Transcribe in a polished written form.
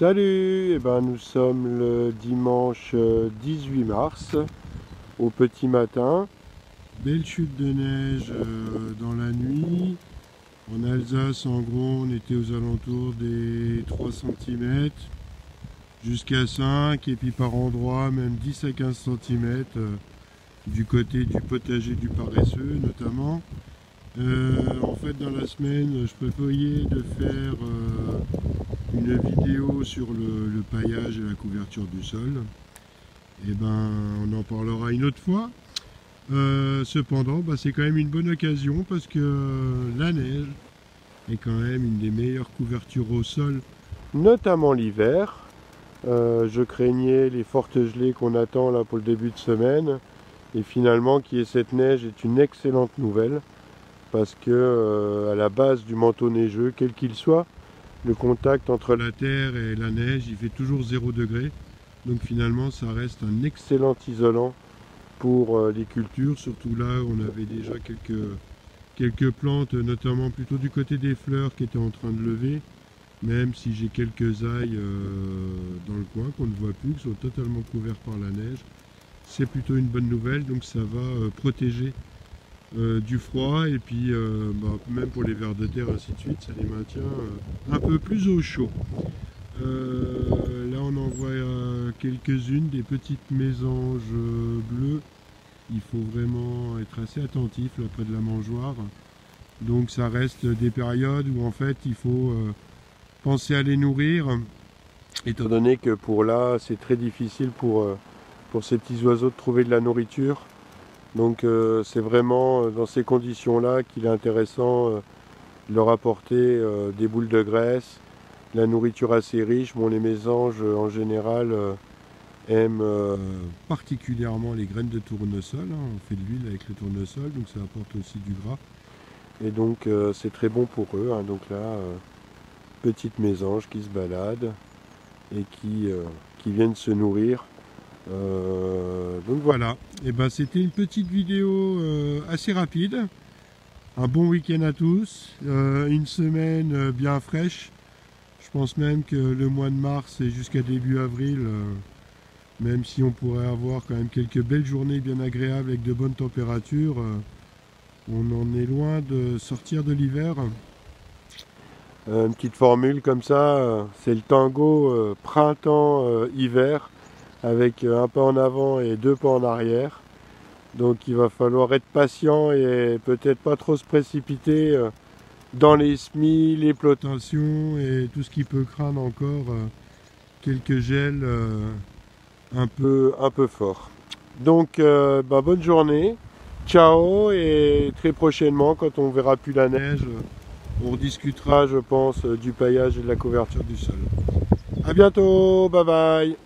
Salut, nous sommes le dimanche 18 mars au petit matin. Belle chute de neige dans la nuit. En Alsace, en gros, on était aux alentours des 3 cm jusqu'à 5, et puis par endroits même 10 à 15 cm du côté du potager du paresseux notamment. En fait, dans la semaine, je prévoyais de faire une vidéo sur le paillage et la couverture du sol. On en parlera une autre fois. Cependant, c'est quand même une bonne occasion parce que la neige est quand même une des meilleures couvertures au sol, notamment l'hiver. Je craignais les fortes gelées qu'on attend là pour le début de semaine, et finalement qu'il y ait cette neige est une excellente nouvelle, parce que à la base du manteau neigeux, quel qu'il soit, le contact entre la terre et la neige, il fait toujours 0 degré. Donc finalement, ça reste un excellent isolant pour les cultures. Surtout là, on avait déjà quelques plantes, notamment plutôt du côté des fleurs, qui étaient en train de lever. Même si j'ai quelques ailles dans le coin qu'on ne voit plus, qui sont totalement couverts par la neige. C'est plutôt une bonne nouvelle, donc ça va protéger du froid, et puis même pour les vers de terre, ainsi de suite, ça les maintient un peu plus au chaud. Là on en voit quelques-unes, des petites mésanges bleues. Il faut vraiment être assez attentif là près de la mangeoire. Donc ça reste des périodes où en fait il faut penser à les nourrir, étant donné que pour là c'est très difficile pour ces petits oiseaux de trouver de la nourriture. Donc c'est vraiment dans ces conditions-là qu'il est intéressant de leur apporter des boules de graisse, la nourriture assez riche. Bon, les mésanges en général aiment particulièrement les graines de tournesol. On fait de l'huile avec le tournesol, donc ça apporte aussi du gras. Et donc c'est très bon pour eux. Donc là, petites mésanges qui se baladent et qui viennent se nourrir. Donc voilà, c'était une petite vidéo assez rapide. Un bon week-end à tous, une semaine bien fraîche. Je pense même que le mois de mars et jusqu'à début avril, même si on pourrait avoir quand même quelques belles journées bien agréables avec de bonnes températures, on en est loin de sortir de l'hiver. Une petite formule comme ça, c'est le tango printemps-hiver, avec un pas en avant et 2 pas en arrière. Donc il va falloir être patient et peut-être pas trop se précipiter dans les semis, les plantations et tout ce qui peut craindre encore quelques gels un peu forts. Donc bonne journée, ciao, et très prochainement, quand on verra plus la neige, on rediscutera, je pense, du paillage et de la couverture du sol. A bientôt, bye bye.